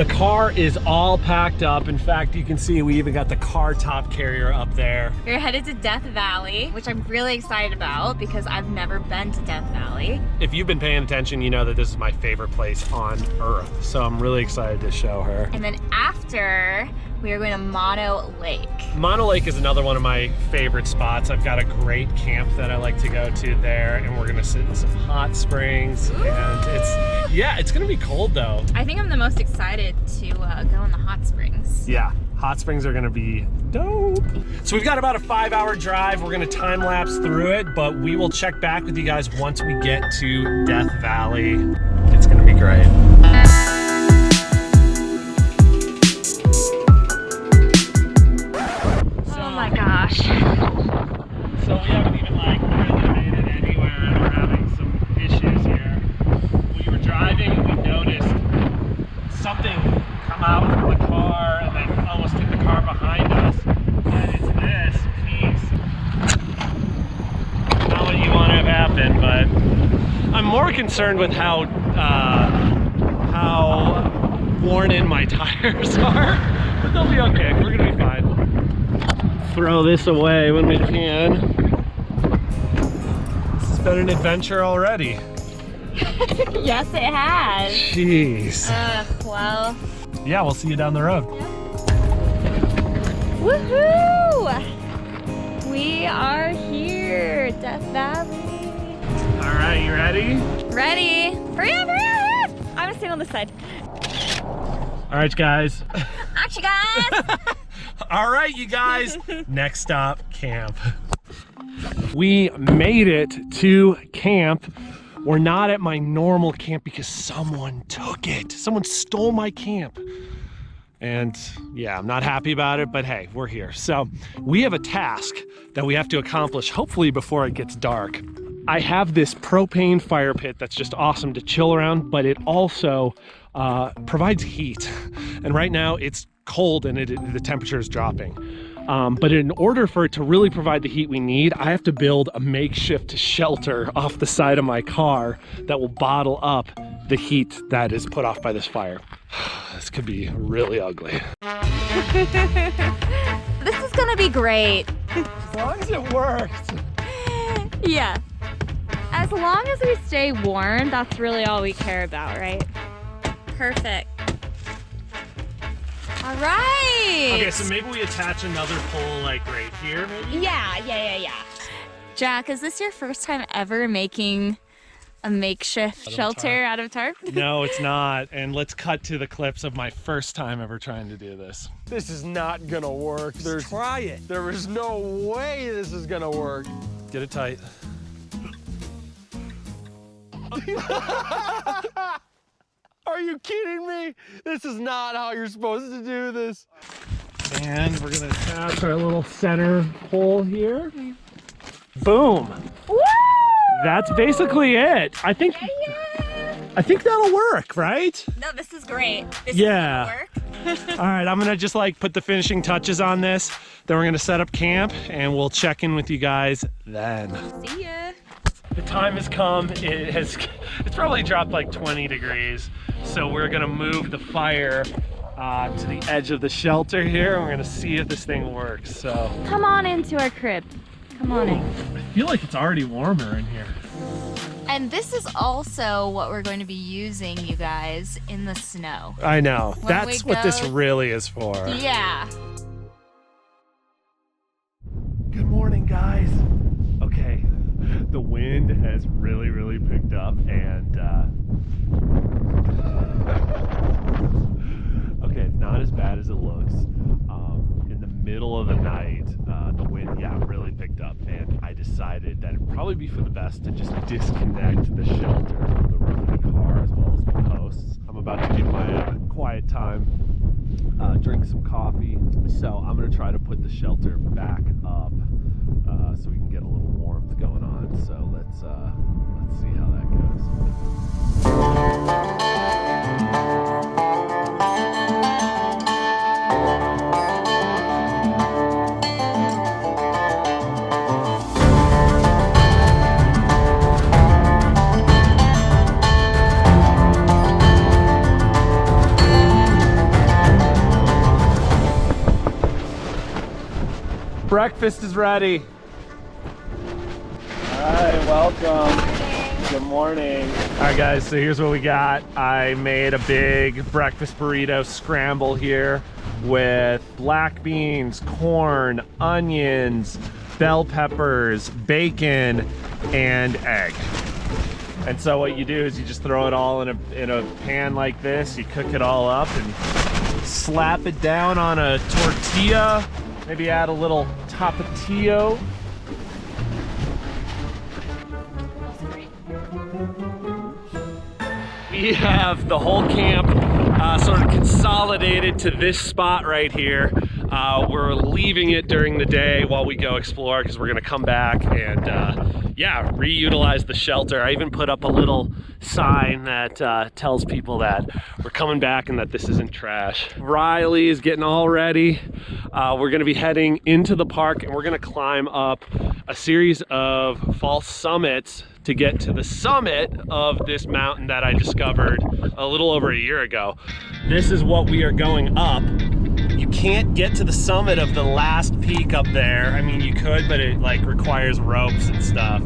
The car is all packed up. In fact, you can see we even got the car top carrier up there. We're headed to Death Valley, which I'm really excited about because I've never been to Death Valley. If you've been paying attention, you know that this is my favorite place on earth. So I'm really excited to show her. And then after, we are going to Mono Lake. Mono Lake is another one of my favorite spots. I've got a great camp that I like to go to there, and we're gonna sit in some hot springs. Ooh. And it's gonna be cold though. I think I'm the most excited to go in the hot springs. Yeah, hot springs are gonna be dope. So we've got about a 5-hour drive. We're gonna time lapse through it, but we will check back with you guys once we get to Death Valley. It's gonna be great. Oh my gosh. So we haven't even like really made it anywhere, and we're having some issues here. We were driving and we noticed something come out from the car and then almost hit the car behind us. And it's this piece. Not what you want to have happen, but I'm more concerned with how worn in my tires are. But they'll be okay. We're gonna be fine. Throw this away when we can. This has been an adventure already. Yes, it has. Jeez. Well. Yeah, we'll see you down the road. Woohoo! We are here, Death Valley. All right, you ready? Ready? Hurry up, hurry up! I'm gonna stand on this side. All right, guys. Action, guys! All right, you guys. Next stop, camp. We made it to camp. We're not at my normal camp because someone took it. Someone stole my camp. And yeah, I'm not happy about it, but hey, we're here. So we have a task that we have to accomplish, hopefully before it gets dark. I have this propane fire pit that's just awesome to chill around, but it also provides heat. And right now it's cold and the temperature is dropping. But in order for it to really provide the heat we need, I have to build a makeshift shelter off the side of my car that will bottle up the heat that is put off by this fire. This could be really ugly. This is gonna be great. As long as it works. Yeah. As long as we stay warm, that's really all we care about, right? Perfect. All right. Okay, so maybe we attach another pole like right here, maybe? Yeah. Jack, is this your first time ever making a makeshift shelter out of tarp? No, it's not. And let's cut to the clips of my first time ever trying to do this. This is not gonna work. Try it. There is no way this is gonna work. Get it tight. Are you kidding me? This is not how you're supposed to do this. And we're gonna attach our little center pole here. Boom. Woo! That's basically it. I think that'll work, right? No, this is great. This Yeah. is gonna work. All right, I'm gonna just like put the finishing touches on this. Then we're gonna set up camp and we'll check in with you guys then. See ya. The time has come. It's probably dropped like 20 degrees. So we're gonna move the fire to the edge of the shelter here. And we're gonna see if this thing works, so. Come on into our crib. Come on in. I feel like it's already warmer in here. And this is also what we're going to be using, you guys, in the snow. I know. When That's we what this go- really is for. Yeah. Good morning, guys. Okay, the wind has really picked up, and okay, it's not as bad as it looks. In the middle of the night, the wind, really picked up, and I decided that it'd probably be for the best to just disconnect the shelter from the roof of the car as well as the posts. I'm about to do my quiet time, drink some coffee, so I'm gonna try to put the shelter back up so we can get a little warmth going on. So let's see how that goes. Breakfast is ready. All right, welcome. Good morning. All right, guys, so here's what we got. I made a big breakfast burrito scramble here with black beans, corn, onions, bell peppers, bacon, and egg. And so what you do is you just throw it all in a pan like this. You cook it all up and slap it down on a tortilla. Maybe add a little tapatio. We have the whole camp sort of consolidated to this spot right here. We're leaving it during the day while we go explore because we're gonna come back and yeah, reutilize the shelter. I even put up a little sign that tells people that we're coming back and that this isn't trash. Rylie is getting all ready. We're gonna be heading into the park and we're gonna climb up a series of false summits to get to the summit of this mountain that I discovered a little over a year ago. This is what we are going up. You can't get to the summit of the last peak up there. I mean, you could, but it like requires ropes and stuff.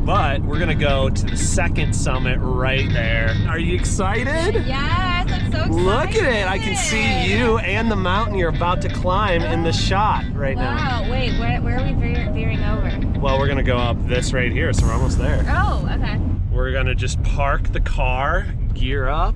But we're gonna go to the second summit right there. Are you excited? Yes, I'm so excited. Look at it, I can see you and the mountain you're about to climb in the shot right now. Wow, wait, where are we veering over? Well, we're gonna go up this right here, so we're almost there. Oh, okay. We're gonna just park the car, gear up,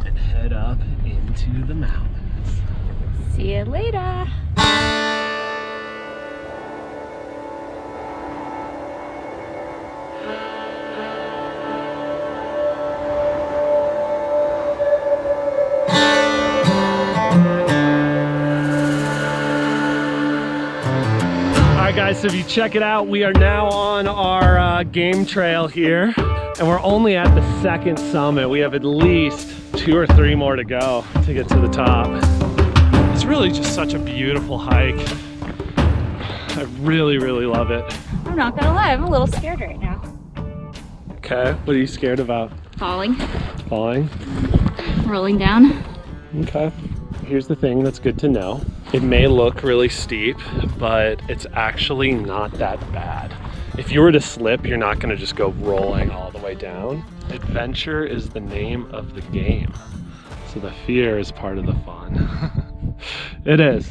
and head up into the mountains. See you later. All right, guys, so if you check it out, we are now on our game trail here, and we're only at the second summit. We have at least 2 or 3 more to go to get to the top. It's really just such a beautiful hike. I really, really love it. I'm not gonna lie, I'm a little scared right now. Okay, what are you scared about? Falling, Falling? rolling down. Okay. Here's the thing that's good to know. It may look really steep, but it's actually not that bad. If you were to slip, you're not gonna just go rolling all the way down. Adventure is the name of the game. So the fear is part of the fun. It is.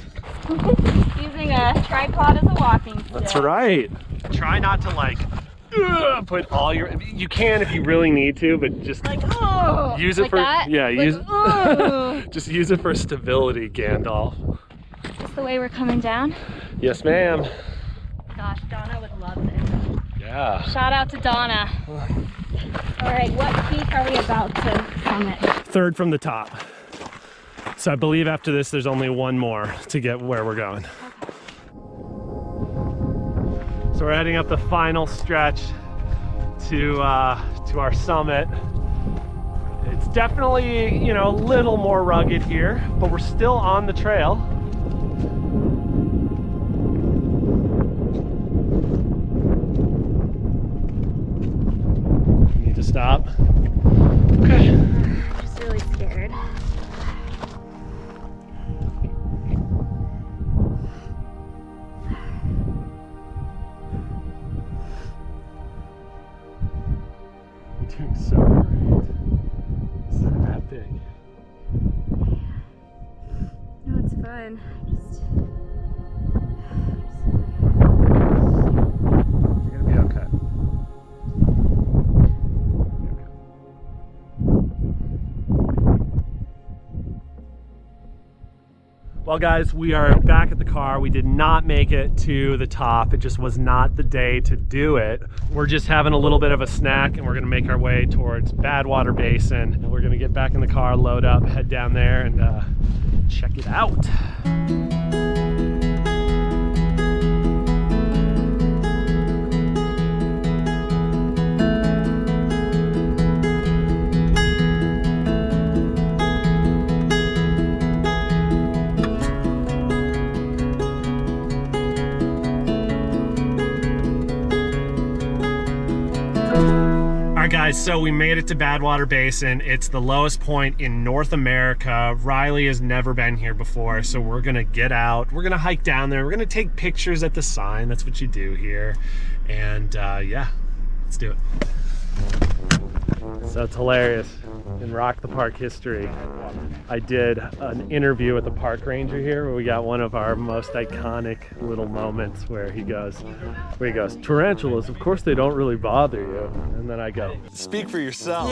Using a tripod as a walking stick. That's right. Try not to like put all your, you can if you really need to, but just like, oh, use it like for, that? yeah, like, use oh. just use it for stability, Gandalf. Is this the way we're coming down? Yes, ma'am. Gosh, Donna would love this. Yeah. Shout out to Donna. All right, what peak are we about to summit? Third from the top. So I believe after this, there's only one more to get where we're going. Okay. So we're heading up the final stretch to our summit. It's definitely, you know, a little more rugged here, but we're still on the trail. Need to stop. Okay. I'm just really scared. You're doing so great. It's not that big. No, it's fun. You're gonna be okay. Well, guys, we are back at the car. We did not make it to the top. It just was not the day to do it. We're just having a little bit of a snack and we're gonna make our way towards Badwater Basin. We're gonna get back in the car, load up, head down there and check it out. guys, so we made it to Badwater Basin. It's the lowest point in North America. Rylie has never been here before, so we're gonna get out. We're gonna hike down there. We're gonna take pictures at the sign. That's what you do here. And yeah, let's do it. So it's hilarious. In Rock the Park history, I did an interview with the park ranger here where we got one of our most iconic little moments where he goes, tarantulas, of course they don't really bother you. And then I go, Speak for yourself.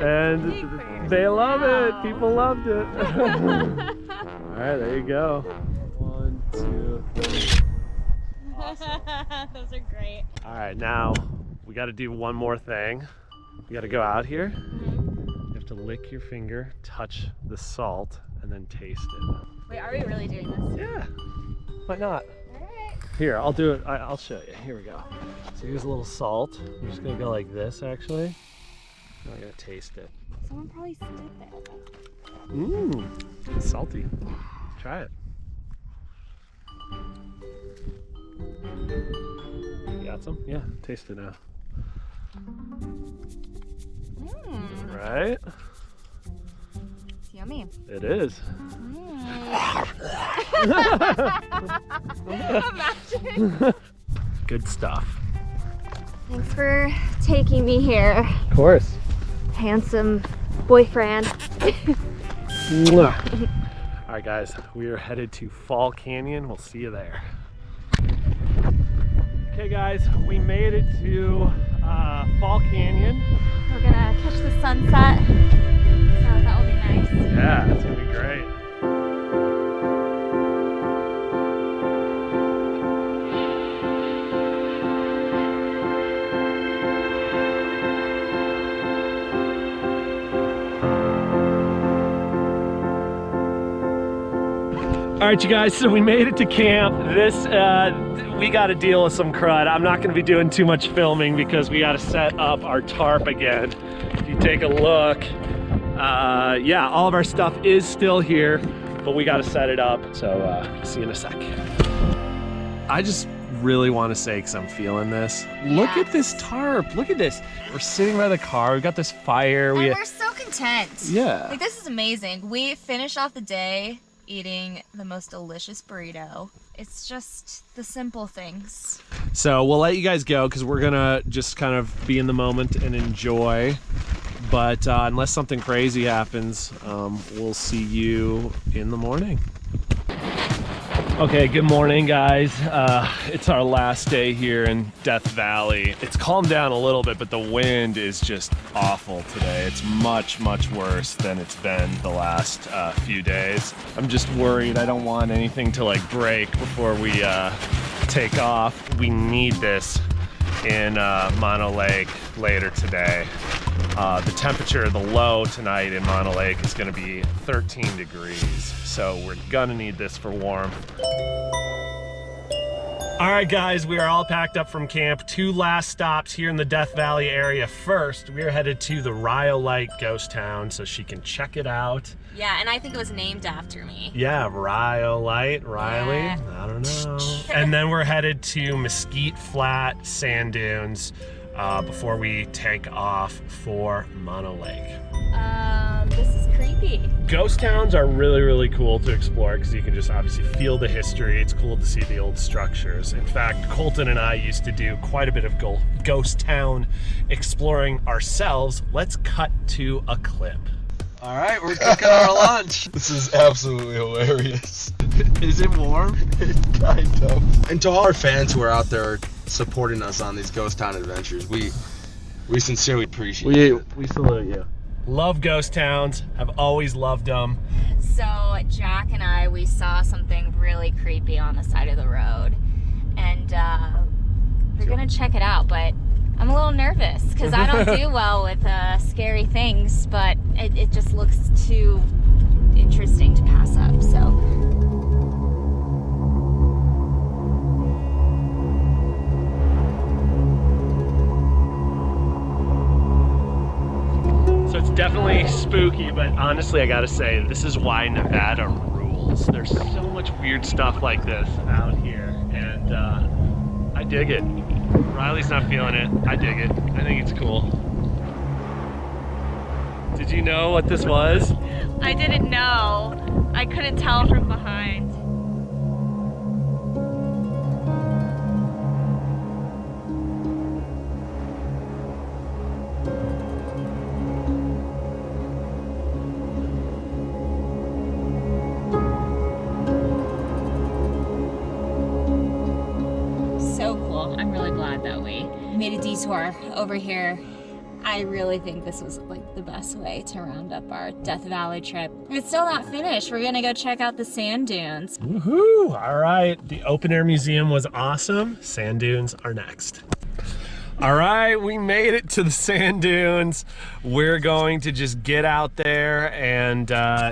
and they love it. People loved it. All right, there you go. 1, 2, 3. Awesome. Those are great. All right, now we got to do one more thing. You got to go out here. You have to lick your finger, touch the salt, and then taste it. Wait, are we really doing this? Yeah, why not? All right. Here, I'll do it. I'll show you. Here we go. So here's a little salt. I'm just gonna go like this, actually. I'm gonna taste it. Someone probably spit there. Mmm, it's salty. Try it. You got some? Yeah, taste it now. Mmm, Right? it's yummy. It is. Imagine. Good stuff. Thanks for taking me here, Of course. handsome boyfriend. Mwah. All right, guys, we are headed to Fall Canyon. We'll see you there. Okay, guys, we made it to Fall Canyon. We're gonna catch the sunset, so that will be nice. Yeah, it's gonna be great. All right, you guys, so we made it to camp. We got to deal with some crud. I'm not going to be doing too much filming because we got to set up our tarp again. If you take a look, yeah, all of our stuff is still here, but we got to set it up. So see you in a sec. I just really want to say, because I'm feeling this. Look at this tarp. Look at this. We're sitting by the car. We've got this fire. And we're so content. Yeah. Like, this is amazing. We finished off the day eating the most delicious burrito. It's just the simple things. So we'll let you guys go because we're gonna just kind of be in the moment and enjoy. But unless something crazy happens, we'll see you in the morning. Okay, good morning, guys. It's our last day here in Death Valley. It's calmed down a little bit, but the wind is just awful today. It's much, much worse than it's been the last few days. I'm just worried. I don't want anything to like break before we take off. We need this in Mono Lake later today. The temperature, the low tonight in Mono Lake is gonna be 13 degrees. So we're gonna need this for warmth. All right, guys, we are all packed up from camp. 2 last stops here in the Death Valley area. First, we are headed to the RHYOLITE ghost town so she can check it out. Yeah, and I think it was named after me. Yeah, RHYOLITE, Rylie, Yeah. I don't know. And then we're headed to Mesquite Flat Sand Dunes before we take off for Mono Lake. This is creepy. Ghost towns are really, really cool to explore because you can just obviously feel the history. It's cool to see the old structures. In fact, Colton and I used to do quite a bit of ghost town exploring ourselves. Let's cut to a clip. All right, we're cooking our lunch. This is absolutely hilarious. Is it warm? Kind of. And to all our fans who are out there supporting us on these ghost town adventures, we sincerely appreciate it. We salute you. Love ghost towns. I've always loved them. So Jack and I, we saw something really creepy on the side of the road, and we're gonna check it out, but I'm a little nervous because I don't do well with scary things, but it just looks too interesting to pass up, so. So it's definitely spooky, but honestly, I gotta say, this is why Nevada rules. There's so much weird stuff like this out here, and I dig it. Riley's not feeling it. I dig it. I think it's cool. Did you know what this was? I didn't know. I couldn't tell from behind. So cool. I'm really glad that we made a detour over here. I really think this was like the best way to round up our Death Valley trip. It's still not finished. We're gonna go check out the sand dunes. Woohoo! All right, the open air museum was awesome. Sand dunes are next. All right, we made it to the sand dunes. We're going to just get out there and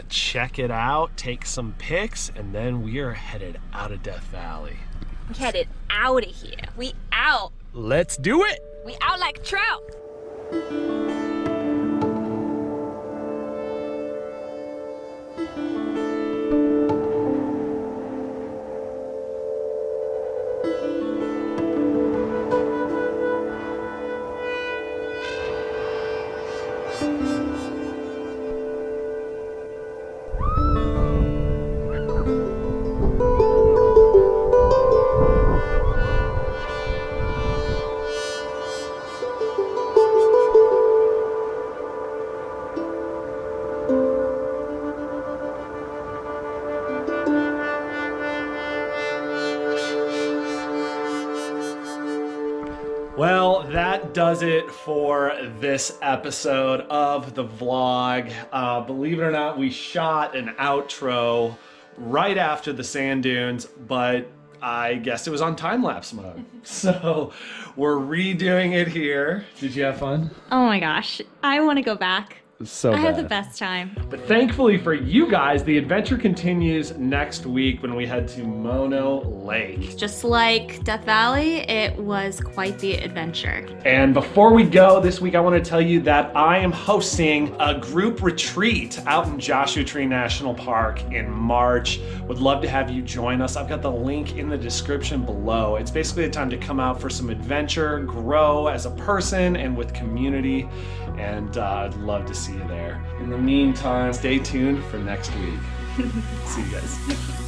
check it out, take some pics, and then we are headed out of Death Valley. We headed out of here. We out. Let's do it! We out like trout. Well, that does it for this episode of the vlog. Believe it or not, we shot an outro right after the sand dunes, but I guess it was on time-lapse mode. So we're redoing it here. Did you have fun? Oh my gosh, I want to go back. So I had the best time. But thankfully for you guys, the adventure continues next week when we head to Mono Lake. Just like Death Valley, it was quite the adventure. And before we go this week, I want to tell you that I am hosting a group retreat out in Joshua Tree National Park in March. Would love to have you join us. I've got the link in the description below. It's basically a time to come out for some adventure, grow as a person and with community, and I'd love to see you there. In the meantime, stay tuned for next week. See you guys.